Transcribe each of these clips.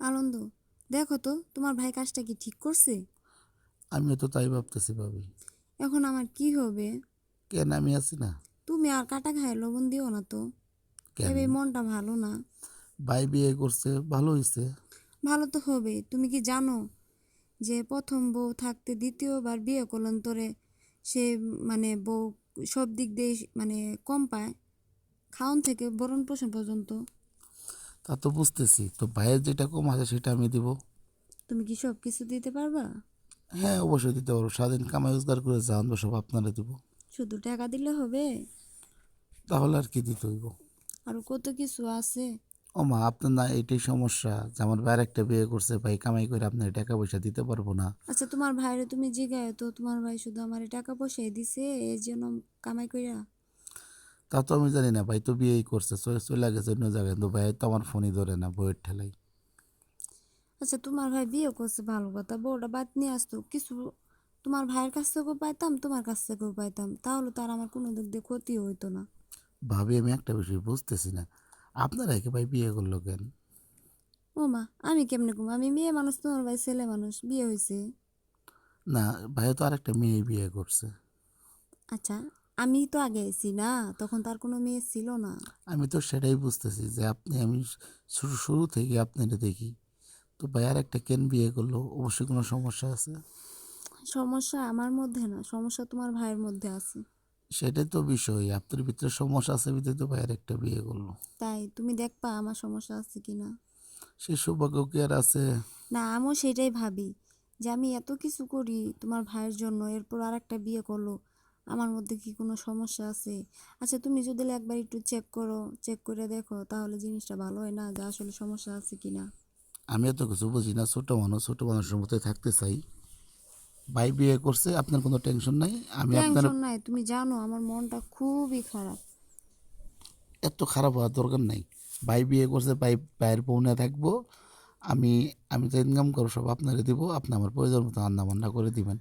আনন্দ, দেখো তো তোমার ভাই কাজটা কি ঠিক করছে? আমিও তো তাই ভাবতেছি ভাবি। এখন আমার কি হবে? কেন আমি আছি না? তুমি আর কাটা খায় লবণ দিও না তো। কেন? এবে মনটা ভালো না। ভাই বিয়ে করছে, ভালো হইছে। ভালো তো হবে, তুমি কি জানো যে প্রথম বউ থাকতে দ্বিতীয়বার বিয়ে করলেন তোরে সে মানে বউ সব দিক দিয়ে মানে কম পায়, খাওন থেকে ভরণ পোষণ পর্যন্ত। তা তো বুঝতেছি, তো ভাইয়ের যেটা কম আছে সেটা আমি দিব। তুমি কি সব কিছু দিতে পারবা? হ্যাঁ, অবশ্যই দিতে পারবো। স্বাধীন কামাই রোজগার করে যা আনবো সব আপনারা দিব। শুধু টাকা দিলে হবে? তাহলে আর কি দিতে হইব? আরো কত কিছু আছে। ও মা, আপনার না এটাই সমস্যা যে আমার ভাইয়ের একটা বিয়ে করছে, ভাই কামাই করে আপনার টাকা পয়সা দিতে পারবো না? আচ্ছা, তোমার ভাইরে তুমি জিগায় তো, তোমার ভাই শুধু আমার টাকা পয়সাই দিছে এই জন্য কামাই কইরা? তা তো আমি জানি না, ভাই তো বিয়েই করছে, চলে গেছে অন্য জায়গায়, কিন্তু ভাই তো আমার ফোনই ধরে না বইয়ের ঠেলাই। আচ্ছা, তোমার ভাই বিয়ে করছে ভালো কথা, বউটা বাদ নিয়ে আসতো কিছু। তোমার ভাইয়ের কাছ থেকেও পাইতাম, তোমার কাছ থেকেও পাইতাম, তাহলে তো আর আমার কোনো দিক দিয়ে ক্ষতি হইতো না। ভাবি, আমি একটা বিষয় বুঝতেছি না, আপনারা একে ভাই বিয়ে করলো কেন? ও মা, আমি কেমনে কম? আমি মেয়ে মানুষ, তোমার ভাই ছেলে মানুষ, বিয়ে হয়েছে। না, ভাই তো আরেকটা মেয়ে বিয়ে করছে। আচ্ছা, আমি তো আগে এসি না, তখন তার কোনো মেয়ে ছিল না। আমি তো সেটাই বুঝতেছি যে আমি শুরু শুরু থেকে আপনারা দেখি, তো ভাই আর একটা কেন বিয়ে করলো? অবশ্যই কোনো সমস্যা আছে। সমস্যা আমার মধ্যে না, সমস্যা তোমার ভাইয়ের মধ্যে আছে। সেটাই তো বিষয়, আপনার ভিতরে সমস্যা আছে বিধায় তো ভাই আর একটা বিয়ে করলো। তাই তুমি দেখবা আমার সমস্যা আছে কিনা। সে সৌভাগ্য কি আর আছে? না, আমিও সেটাই ভাবি যে আমি এত কিছু করি তোমার ভাইয়ের জন্য, এরপর আর একটা বিয়ে করলো, আমার মধ্যে কি কোনো সমস্যা আছে? আচ্ছা, তুমি যদি একবার একটু চেক করো, চেক করে দেখো, তাহলে জিনিসটা ভালো হয় না যে আসলে সমস্যা আছে কিনা। আমি এত কিছু বুঝি না, ছোট মানুষ, ছোট মানুষের মতোই থাকতে চাই। ভাই বিয়ে করছে, আপনার কোনো টেনশন নাই। আমি আপনার টেনশন নাই, তুমি জানো আমার মনটা খুবই খারাপ। এত খারাপ হওয়ার দরকার নাই। ভাই বিয়ে করছে, ভাইয়ের বউনে থাকবো। আমি আমি যে ইনকাম করবো সব আপনারে দিব, আপনি আমার প্রয়োজন মতো রান্না বান্না করে দিবেন।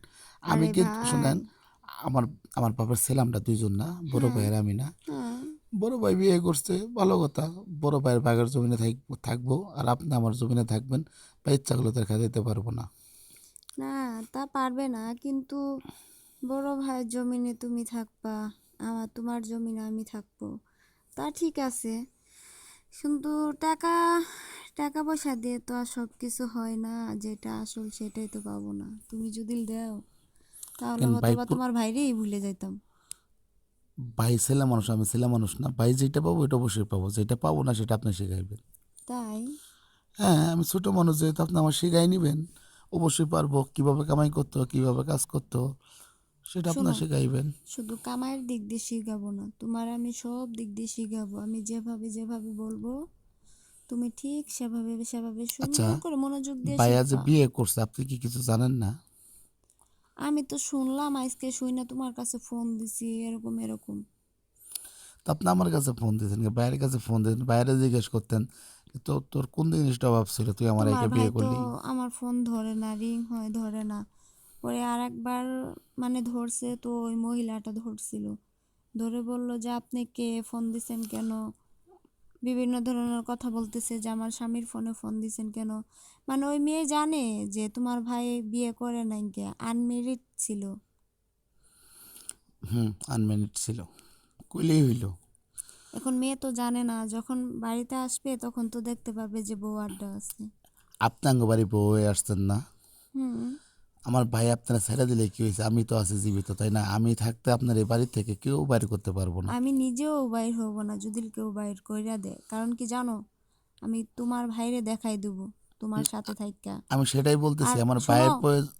আমি আরে কিন্তু ভাই। শোনেন, আমার আমার বাবার ছেলে আমরা দুইজন না, বড় হ্যাঁ। ভাইয়ের আমি না। হ্যাঁ। বড় ভাই বিয়ে করছে, ভালো কথা। বড় ভাইয়ের বাগের জমিনে থাকবো, আর আপনি আমার জমিনে থাকবেন। বা ইচ্ছাগুলো তো দেখা দিতে পারবো না। না, তা পারবে না, কিন্তু বড় ভাইয়ের জমিনে তুমি থাকবা, তোমার জমিনে আমি থাকবো, তা ঠিক আছে। কিন্তু টাকা টাকা পয়সা দিয়ে তো আর সব কিছু হয় না, যেটা আসল সেটাই তো পাবো না। তুমি যদি দাও তাহলে কেন হয়তো ভাই বা তোমার ভাইরেই ভুলে যাইতাম। ভাই ছেলে মানুষ, আমি ছেলে মানুষ না? ভাই যেটা পাবো ওইটা অবশ্যই পাবো, যেটা পাবো না সেটা আপনি শিখাইবেন। তাই? হ্যাঁ, আমি ছোট মানুষ, যেহেতু আপনি আমার শিখাই নিবেন, অবশ্যই পারবো। কিভাবে কামাই করতে হয়, কিভাবে কাজ করতে হয়, সেটা আপনার শোনো, শিখাইবেন। শুধু কামাইয়ের দিক দিয়ে শিখাবো না, তোমার আমি সব দিক দিয়ে শিখাবো। আমি যেভাবে যেভাবে বলবো তুমি ঠিক সেভাবে সেভাবে আচ্ছা, সুন্দর করে মনোযোগ দিয়ে ভাইয়া যে শিখবা। বিয়ে করছে, আপনি কি কিছু জানেন না? আমি তো শুনলাম আজকে, শুই না তোমার কাছে ফোন দিছি এরকম এরকম। তো আপনি আমার কাছে ফোন দিয়েছেন, বাইরের কাছে ফোন দিয়েছেন, বাইরে জিজ্ঞেস করতেন। তো তোর কোন জিনিসটা অভাব ছিল তুই আমার তোমার একে ভাই বিয়ে তো করলি? আমার ফোন ধরে না, রিং হয় ধরে না। পরে আর একবার মানে ধরছে তো, ওই মহিলাটা ধরছিল, ধরে বলল যে আপনি কে, ফোন দিছেন কেন, বিভিন্ন ধরনের কথা বলতেছে যে আমার স্বামীর ফোনে ফোন দিছেন কেন। মানে ওই মেয়ে জানে যে তোমার ভাই বিয়ে করে নাই, কে আনমেরিড ছিল। হুম, আনম্যারিড ছিল, কইলেই হইল। এখন মেয়ে তো জানে না, যখন বাড়িতে আসবে তখন তো দেখতে পাবে যে বউ আড্ডা আছে। আপনাঙ্গ বাড়ি বউ হয়ে আসছেন না? হুম। আমার ভাই আপনারা ছেড়ে দিলে কি হয়েছে? আমি তো আছি জীবিত, তাই না? আমি থাকতে আপনার এই বাড়ি থেকে কেউ বাইর করতে পারবো না। আমি নিজেও বাইর হব না যদি কেউ বাইর কইরা দেয়, কারণ কি জানো, আমি তোমার ভাইরে দেখাই দেবো তোমার সাথে থাইকা। আমি সেটাই বলতেছি, আর আমার শোনো, ভাইয়ের প্রয়োজন।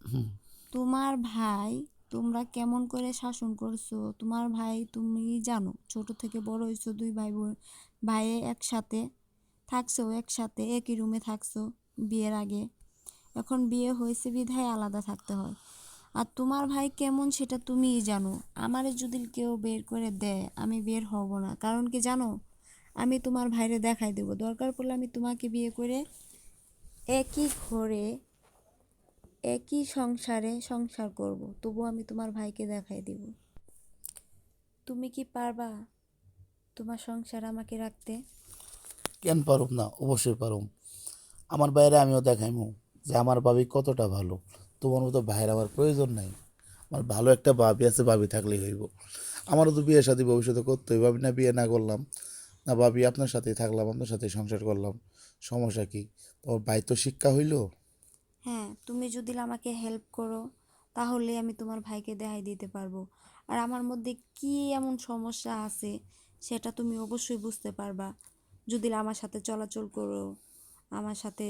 তোমার ভাই তোমরা কেমন করে শাসন করছো, তোমার ভাই তুমি জানো, ছোট থেকে বড় হয়েছো দুই ভাই বোন, ভাই একসাথে থাকছো, একসাথে একই রুমে থাকছো বিয়ের আগে। এখন বিয়ে হয়েছে বিধায় আলাদা থাকতে হয়। আর তোমার ভাই কেমন সেটা তুমিই জানো। আমারে যদি কেউ বের করে দেয় আমি বের হব না, কারণ কি জানো, আমি তোমার ভাইরে দেখাই দেবো, দরকার পড়লে আমি তোমাকে বিয়ে করে একই ঘরে একই সংসারে সংসার করব, তবু আমি তোমার ভাইকে দেখাই দেব। তুমি কি পারবা তোমার সংসার আমাকে রাখতে? কেন পারুম না? অবশ্যই পারুম। আমার বাইরে আমিও দেখাইমু যে আমার ভাবি কতটা ভালো। তোমার মতো ভাইয়ের আমার প্রয়োজন নাই। আমার ভালো একটা ভাবি আছে, ভাবি থাকলেই হইব। আমারও তো বিয়ে শাদী ভবিষ্যতে করতে হইব। আমি না বিয়ে না করলাম, না ভাবি আপনার সাথেই থাকলাম, আপনার সাথেই সংসার করলাম, সমস্যা কি? তোমার ভাই তো শিক্ষা হইল। হ্যাঁ, তুমি যদি আমাকে হেল্প করো তাহলে আমি তোমার ভাইকে দেখাই দিতে পারবো। আর আমার মধ্যে কি এমন সমস্যা আছে সেটা তুমি অবশ্যই বুঝতে পারবা যদি আমার সাথে চলাচল করো, আমার সাথে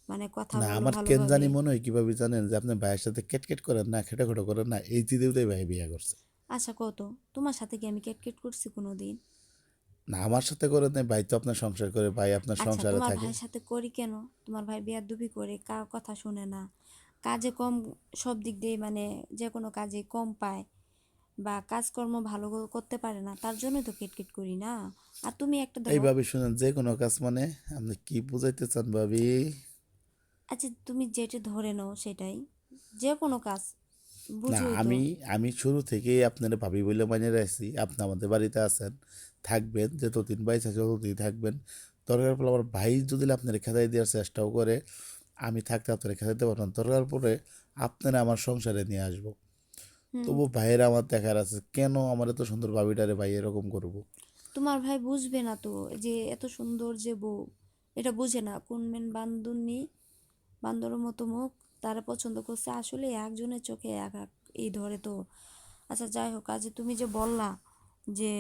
মানে কথা না, বলো আমার কেন ভালোভাবে। জানি মনে হয় কিভাবে জানেন যে আপনি ভাইয়ের সাথে কেটকেট করেন না, খেটাখেটো করেন না, এই চিন্তাতেই ভাই বিয়ে করছে। আচ্ছা কত, তোমার সাথে কি আমি কেটকেট করছি কোনো দিন? না, আমার সাথে করেন নাই, ভাই তো আপনার সংসার করে, ভাই আপনার আচ্ছা সংসারে তোমার থাকে। ভাইয়ের সাথে করি কেন? তোমার ভাই বেয়াদবি করে, কার কথা শুনে না, কাজে কম, সব দিক দিয়ে মানে যে কোনো কাজে কম পায় বা কাজকর্ম ভালো করতে পারে না, তার জন্যই তো কেটকেট করি না। আর তুমি একটা এই দেখো, ভাবি শুনেন, যে কোনো কাজ মানে আপনি কি বুঝাইতে চান ভাবি? আচ্ছা তুমি যেটা ধরে নাও সেটাই, যে কোনো কাজ না, বুঝোই তো। আমি আমি শুরু থেকেই আপনার ভাবি বলে মানে রাখছি। আপনি আমাদের বাড়িতে আছেন, থাকবেন, যতদিন বাইচ আছে ততদিন থাকবেন। দরকার পড়লে আমার ভাই যদি আপনার খেদাই দেওয়ার চেষ্টাও করে, আমি থাকতে আপনার খেদাইতে পারবো না। দরকার পড়ে আপনারা আমার সংসারে নিয়ে আসবো। হুম। তবু ভাইয়ের আমার দেখার আছে, কেন আমার এত সুন্দর ভাবিটারে ভাই এরকম করবো? তোমার ভাই বুঝবে না তো যে এত সুন্দর যে বউ, এটা বুঝে না। কোন মেন বান্ধবী, বান্দরের মতো মুখ, তারা পছন্দ করছে আসলে একজনের চোখে এক এক এই ধরে তো। আচ্ছা যাই হোক, আজ তুমি যে বললা যে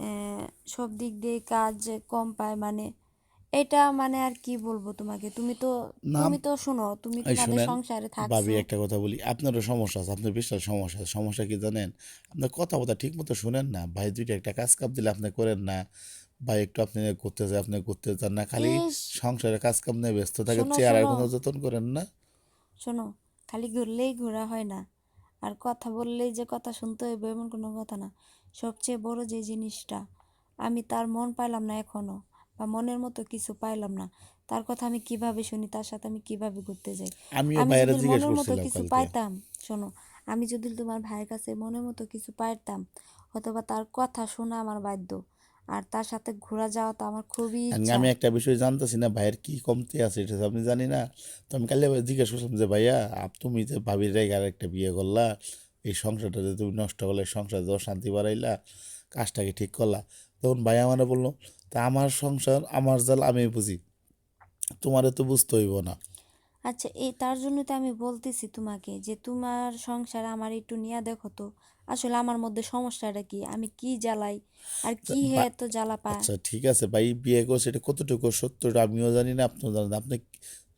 আহ, সব দিক দিয়ে কাজ কম পায়, মানে এটা মানে আর কি বলবো তোমাকে, তুমি তো, না, তুমি তো শোনো, তুমি এই তোমাদের শুনেন সংসারে ভাবি, থাকছো। একটা কথা বলি, আপনারও সমস্যা আছে, আপনার বিশাল সমস্যা আছে। সমস্যা কি জানেন? আপনার কথা কথা ঠিক মতো শুনেন না। ভাই দুইটা একটা কাজ কাম দিলে আপনি করেন না। ভাই একটু আপনি ঘুরতে যায়, আপনি ঘুরতে যান না, খালি ইস, সংসারে কাজ কাম নিয়ে ব্যস্ত থাকে, শোনো চেহারার শোনো কোনো যত্ন করেন না। শোনো, খালি ঘুরলেই ঘোরা হয় না, আর কথা বললেই যে কথা শুনতে হইবে এমন কোনো কথা না। সবচেয়ে বড় যে জিনিসটা, আমি তার মন পাইলাম না এখনো, বা মনের মতো কিছু পাইলাম না, তার কথা আমি কিভাবে শুনি, তার সাথে আমি কিভাবে ঘুরতে যাই? আমিও আমি বাইরে যদি জিজ্ঞেস মনের মতো করছিলাম কিছু কালকে। পাইতাম, শোনো, আমি যদি তোমার ভাইয়ের কাছে মনের মতো কিছু পাইতাম, অথবা তার কথা শোনা আমার বাধ্য, আর তার সাথে ঘোরা যাওয়া তো আমার খুবই আর ইচ্ছা। আমি একটা বিষয় জানতেছি না, ভাইয়ের কি কমতি আছে, এটা তো আমি জানি না। তো আমি কালকে জিজ্ঞেস করছিলাম যে ভাইয়া, তুমি যে ভাবির রেগে আর একটা বিয়ে করলা, এই সংসারটা যে তুমি নষ্ট করলে, সংসার যে শান্তি বাড়াইলা, কাজটাকে ঠিক করলা। তখন ভাই আমার বললো, তা আমার সংসার আমার জাল আমি বুঝি, তোমারে তো বুঝতে হইব না। আচ্ছা এই তার জন্য তো আমি বলতেছি তোমাকে যে তোমার সংসার আমার একটু নিয়ে দেখো তো, আসলে আমার মধ্যে সমস্যাটা কি, আমি কি জ্বালাই, আর তা কি হে বা- এত জ্বালা পায়। আচ্ছা ঠিক আছে ভাই, বিয়ে করছে, এটা কতটুকু সত্যটা আমিও জানি না, আপনিও জানেন না। আপনি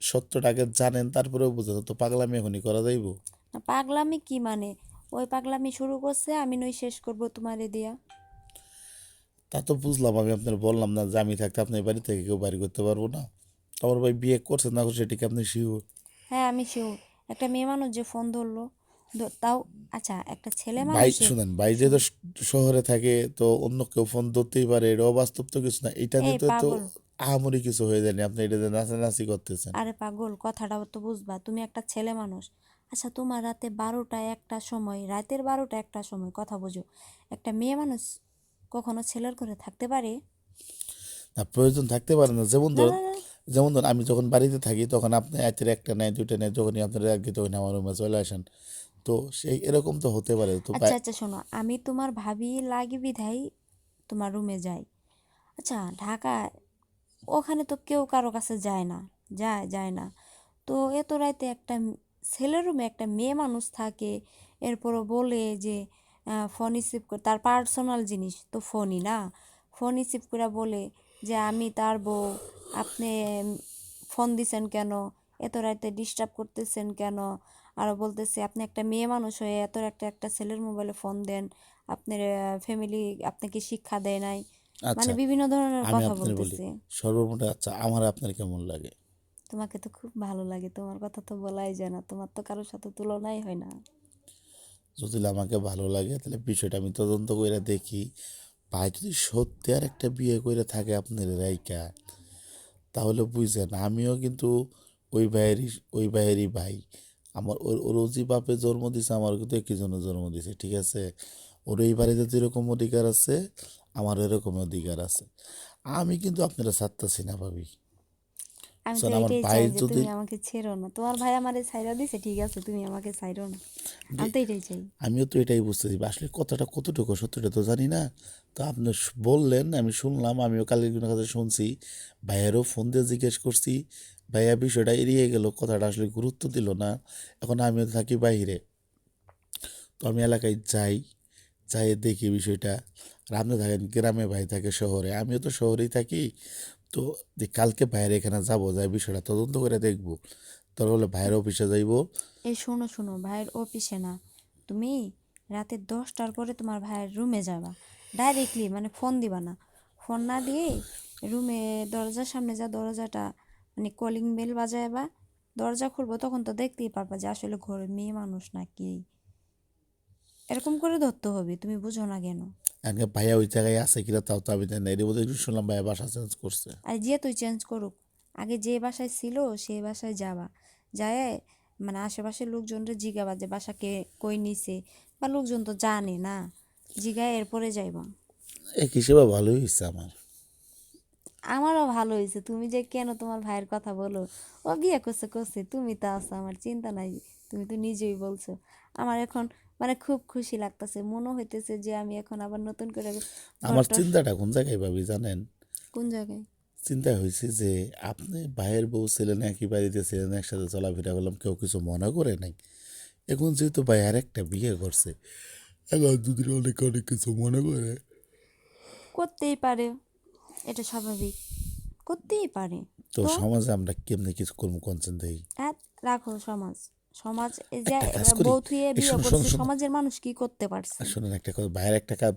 সত্যটাকে জানেন, তারপরেও বুঝেন তো পাগলামি এখনই করা যাইব? না, পাগলামি কি মানে? ওই পাগলামি শুরু করছে, আমি নই শেষ করব তোমারে দিয়া। তা তো বুঝলাম, আমি আপনার বললাম না যে আমি থাকতে আপনি এই বাড়ি থেকে কেউ বাড়ি করতে পারবো না? আমার ভাই বিয়ে করছে না করছে এটিকে আপনি শিওর? হ্যাঁ আমি শিওর। একটা মেয়ে মানুষ যে ফোন ধরলো, তাও আচ্ছা একটা ছেলে ভাই মানুষের, শুনেন, ভাই শোন, যেহেতু শহরে থাকে, তো অন্য কেউ ফোন ধরতেই পারে, এটা অবাস্তব তো কিছু না। এটা এই দিতে তো পাগল, আহামরি কিছু হয়ে যায়নি, আপনি এটা যে নাচানাচি করতেছেন। আরে পাগল, কথাটাও তো বুঝবা, তুমি একটা ছেলে মানুষ। আচ্ছা তোমার রাতে 12টা 1টা সময়, রাতের 12টা 1টা সময় কথা বোঝো, একটা মেয়ে মানুষ কখনো ছেলের ঘরে থাকতে পারে? না, প্রয়োজন থাকতে পারে না। যেমন না ধরুন, না না। যেমন ধরুন আমি যখন বাড়িতে থাকি তখন আপনি রাতের একটা নেয়, দুইটা নেয়, যখনই আপনার রাখি তখন আমার রুমে চলে আসেন। তো সেই এরকম তো হতে পারে তো আচ্ছা আচ্ছা শোনো, আমি তোমার ভাবি লাগি বিধাই তোমার রুমে যাই। আচ্ছা ঢাকায় ওখানে তো কেউ কারো কাছে যায় না, যায় যায় না, তো এত রাতে একটা ছেলের রুমে একটা মেয়ে মানুষ থাকে, এরপরও বলে যে ফোন রিসিভ করে, তার পার্সোনাল জিনিস তো ফোনই না, ফোন রিসিভ করে বলে যে আমি তার বউ, আপনি ফোন দিছেন কেন, এত রাতে ডিস্টার্ব করতেছেন কেন, আরও বলতেছে আপনি একটা মেয়ে মানুষ হয়ে এত একটা একটা ছেলের মোবাইলে ফোন দেন, আপনার ফ্যামিলি আপনাকে শিক্ষা দেয় নাই, মানে আচ্ছা, বিভিন্ন ধরনের আমি কথা আপনার বলি, বলতেছে। সর্বমোটে আচ্ছা আমার আপনার কেমন লাগে? তোমাকে তো খুব ভালো লাগে, তোমার কথা তো বলাই যায় না, তোমার তো কারোর সাথে তুলনাই হয় না। যদি আমাকে ভালো লাগে তাহলে বিষয়টা আমি তদন্ত করে দেখি। ভাই যদি সত্যি আর একটা বিয়ে করে থাকে আপনার রাইকা, তাহলে বুঝছেন আমিও কিন্তু ওই ভাইয়েরই, ওই ভাইয়েরই ভাই। আমার ওর ওরও যে বাপে জন্ম দিছে, আমার কিন্তু একই জন্য জন্ম দিছে, ঠিক আছে? ওর এই বাড়িতে যেরকম অধিকার আছে, আমার এরকম অধিকার আছে। আমি কিন্তু আপনারা ছাড়তেছি না ভাবি। আমি তো শোন, আমার এটাই ভাই চাই যে যদি তুমি আমাকে ছেড়ো না। তোমার ভাই আমারে ছাইড়া দিছে, ঠিক আছে, তুমি আমাকে ছাইড়ো না। আমি তো এটাই চাই। আমিও তো এটাই বুঝতেছি, আসলে কথাটা কতটুকু সত্যটা তো জানি না। তো আপনি বললেন, আমি শুনলাম, আমিও কালীর কাছে শুনছি, ভাইয়েরও ফোন দিয়ে জিজ্ঞেস করছি, ভাইয়া বিষয়টা এড়িয়ে গেল, কথাটা আসলে গুরুত্ব দিল না। এখন আমিও থাকি বাইরে, তো আমি এলাকায় যাই, যাই দেখি বিষয়টা। আর আপনি থাকেন গ্রামে, ভাই থাকে শহরে, আমিও তো শহরেই থাকি। তো কালকে ভাইয়ের এখানে যাবো, যাই বিষয়টা তদন্ত করে দেখবো। তোর বলে ভাইয়ের অফিসে যাইবো। এই শোনো শোনো, ভাইয়ের অফিসে না, তুমি রাতে 10টার পরে তোমার ভাইয়ের রুমে যাবা। ডাইরেক্টলি মানে ফোন দিবা না, ফোন না দিয়ে রুমে দরজার সামনে যা, দরজাটা মানে কলিং বেল বাজাইবা। দরজা খুলবো তখন তো দেখতেই পারবা যে আসলে ঘরে মেয়ে মানুষ নাকি। এরকম করে ধরতে হবে, তুমি বুঝো না কেন? আগে ভাইয়া ওই জায়গায় আছে কিনা তাও তো আমি জানি না। এর মধ্যে একটু শুনলাম ভাইয়া বাসা চেঞ্জ করছে। আর যে তুই চেঞ্জ করুক, আগে যে বাসায় ছিল সেই বাসায় যাবা। যায় মানে আশেপাশের লোকজনরা জিগাবা যে বাসাকে কই নিছে, বা লোকজন তো জানে না, জিগায় এরপরে যাইবা। এক হিসেবে ভালোই হয়েছে আমার। আমারও ভালো হয়েছে, তুমি যে কেন তোমার ভাইয়ের কথা বলো। ও বিয়ে করছে করছে, তুমি তো আছো, আমার চিন্তা নাই। তুমি তো নিজেই বলছো। আমার এখন মানে খুব খুশি লাগতেছে, মনে হইতেছে যে আমি এখন আবার নতুন করে আমার ঘরটা। চিন্তাটা কোন জায়গায় ভাবি জানেন? কোন জায়গায়? চিন্তা হয়েছে যে আপনি ভাইয়ের বউ ছিলেন, একই বাড়িতে ছিলেন, একসাথে চলাফেরা করলাম, কেউ কিছু মনে করে নাই। এখন যেহেতু ভাই আর একটা বিয়ে করছে, এখন যদি অনেক অনেক কিছু মনে করে। করতেই পারে, এটা স্বাভাবিক, করতেই পারে। তো তো সমাজে আমরা কেমনি কিছু করবো কনসেন্ট দেই? হ্যাঁ, রাখো সমাজ। সমাজ এই যে একটা কাজ করি, বউ থুয়ে এই বিয়ে শোনো শোনো করছে, শোনো, সমাজের মানুষ কি করতে পারছে? আর শোনেন একটা কথা, ভাইয়ের একটা কাজ,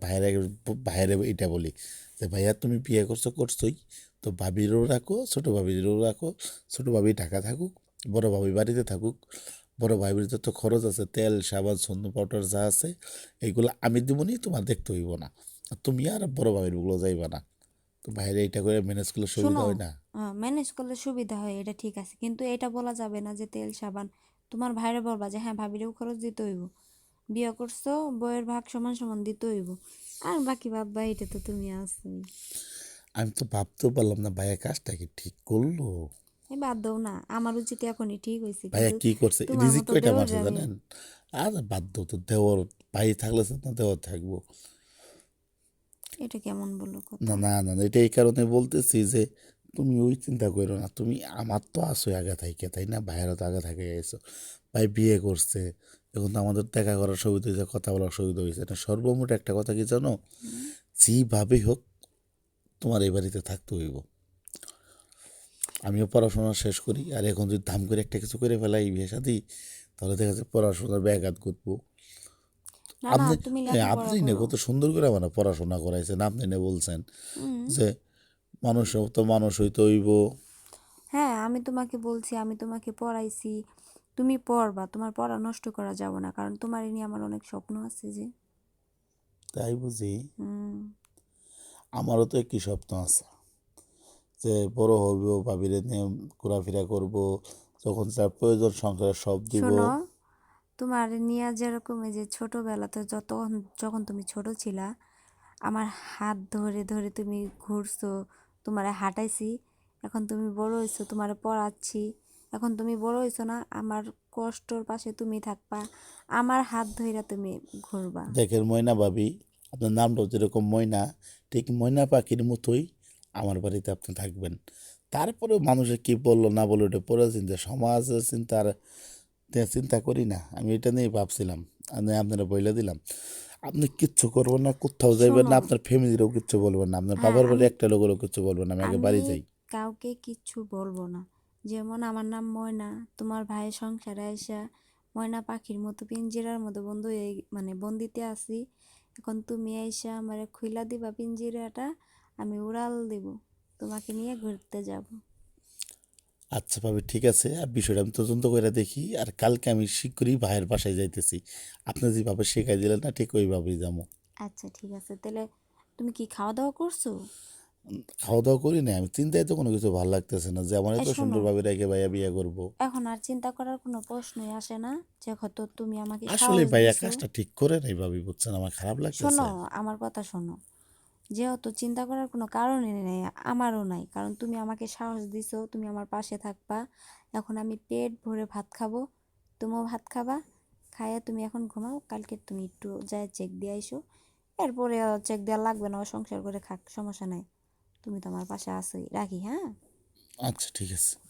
ভাইয়ের এটা বলি যে ভাইয়া তুমি বিয়ে করছো করছোই, তো ভাবিরও রাখো, ছোট ভাবিরও রাখো। ছোট ভাবি ঢাকা থাকুক, বড় ভাবি বাড়িতে থাকুক। বড় ভাবির যত খরচ আছে, তেল সাবান সন্ধ্যা পাউডার যা আছে, এইগুলো আমি দিবনি, তোমার দেখতে হইব না। আর তুমি আর বড় ভাবির গুলো যাইবা না। তো ভাইয়ের এইটা করে ম্যানেজ করলে সুবিধা শোনো, হয় না? ম্যানেজ করলে সুবিধা হয়, এটা ঠিক আছে, কিন্তু এটা বলা যাবে না যে তেল সাবান। তোমার ভাইরে বলবা যে হ্যাঁ ভাবিরেও খরচ দিতে হইব, বিয়ে করছো, বইয়ের ভাগ সমান সমান দিতে হইব। আর বাকি ভাববা, এটা তো তুমি আসোই। আমি তো ভাবতেও পারলাম না ভাইয়া কাজটা কি ঠিক করলো। এই বাদ দাও না, আমার উচিত এখনই ঠিক হয়েছে, ভাইয়া কিন্তু কি করছে, তোমার রিজিক মতো কয়টা দেওর মারছে আমি। জানেন? আর বাধ্য তো দেওয়ার, ভাই থাকলে সে না দেওয়ার থাকবো। এটা কেমন বলো না কথা? না না না, এটা এই কারণে বলতেছি যে তুমি ওই চিন্তা করো না, তুমি আমার তো আসো আগে থাইকে, তাই না? ভাইয়েরও তো আগে থাকে এসো, ভাই বিয়ে করছে, এখন তো আমাদের দেখা করার সুবিধা হয়েছে, কথা বলার সুবিধা হয়েছে। এটা সর্বমোট একটা কথা কি জানো, হুম। যেভাবেই হোক তোমার এই বাড়িতে থাকতে হইব। আমিও পড়াশোনা শেষ করি, আর এখন যদি ধাম করে একটা কিছু করে ফেলাই বিয়ে শাদী, তাহলে দেখা যাচ্ছে পড়াশোনার ব্যাঘাত ঘটবো। না না, আপনি, তুমি লেখাপড়া আপনি না করো। কত সুন্দর করে মানে পড়াশোনা করাইছেন, আপনি না বলছেন হুম। যে মানুষ তো মানুষ হইতে হইব। হ্যাঁ, আমি তোমাকে বলছি, আমি তোমাকে পড়াইছি, তুমি পড়বা, তোমার পড়া নষ্ট করা যাবে না, কারণ তোমার এ নিয়ে আমার অনেক স্বপ্ন আছে যে। তাই বুঝি? হুম। আমারও তো একই স্বপ্ন আছে যে বড় হইব, ভাবিরে নিয়ে ঘোরাফেরা করব, যখন তার প্রয়োজন সংসারে সব দিব। শোনো, তোমার নিয়ে যেরকম এই যে ছোটবেলাতে যখন তুমি ছোট ছিলা, আমার হাত ধরে ধরে তুমি ঘুরছো, তোমারে হাঁটাইছি। এখন তুমি বড় হইছো, তোমারে পড়াচ্ছি। এখন তুমি বড় হইছো না, আমার কষ্টর পাশে তুমি থাকবা, আমার হাত ধইরা তুমি ঘুরবা। দেখেন ময়না ভাবি, আপনার নামটাও যেরকম ময়না, ঠিক ময়না পাখির মতোই আমার বাড়িতে আপনি থাকবেন। তারপরেও মানুষের কি বললো না বললো এটা পরে চিন্তা, সমাজের চিন্তার চিন্তা করি না, আমি এটা নিয়ে ভাবছিলাম। আমি আপনারা বইলে দিলাম, আপনি কিচ্ছু করবেন না, কোথাও যাইবেন শোনো, না, আপনার ফ্যামিলিরও কিচ্ছু বলবেন না, আপনার হ্যাঁ, বাবার বাড়ি আমি একটা লোকেরও কিচ্ছু বলবেন না, আমি আগে আমি বাড়ি যাই। কাউকে কিচ্ছু বলবো না। যেমন আমার নাম ময়না, তোমার ভাইয়ের সংসারে আইসা ময়না পাখির মতো পিঞ্জিরার মতো বন্ধু মানে বন্দিতে আছি। এখন তুমি আইসা আমারে খুইলা দিবা পিঞ্জিরাটা, আমি উড়াল দিব, তোমাকে নিয়ে ঘুরতে যাব। আচ্ছা ভাবি, ঠিক আছে, আর বিষয়টা আমি তদন্ত করে দেখি, আর কালকে আমি শীঘ্রই ভাইয়ের বাসায় যাইতেছি। আপনি যেভাবে শেখাই দিলেন না, ঠিক ওইভাবেই যাবো। আচ্ছা ঠিক আছে, তাহলে তুমি কি খাওয়া দাওয়া করছো? খাওয়া দাওয়া করি না, আমি চিন্তায় তো কোনো কিছু ভালো লাগতেছে না যে আমার এত শোনো, সুন্দরভাবে রেখে ভাইয়া বিয়ে করব। এখন আর চিন্তা করার কোনো প্রশ্নই আসে না, যে হয়তো তুমি আমাকে আসলে সাহস ভাইয়া দিছো। কাজটা ঠিক করে নাই ভাবি, বুঝছেন, আমার খারাপ শোনো, লাগতেছে। আমার কথা শোনো, যেহেতু চিন্তা করার কোনো কারণই নেই, আমারও নাই, কারণ তুমি আমাকে সাহস দিছো, তুমি আমার পাশে থাকবা। এখন আমি পেট ভরে ভাত খাবো, তুমিও ভাত খাবা। খাইয়ে তুমি এখন ঘুমাও, কালকে তুমি একটু যায় চেক দিয়ে আইসো। এরপরে চেক দেওয়া লাগবে না, ও সংসার করে খাক, সমস্যা নাই। তুমি তো আমার পাশে আছোই, রাখি, হ্যাঁ। আচ্ছা, ঠিক আছে।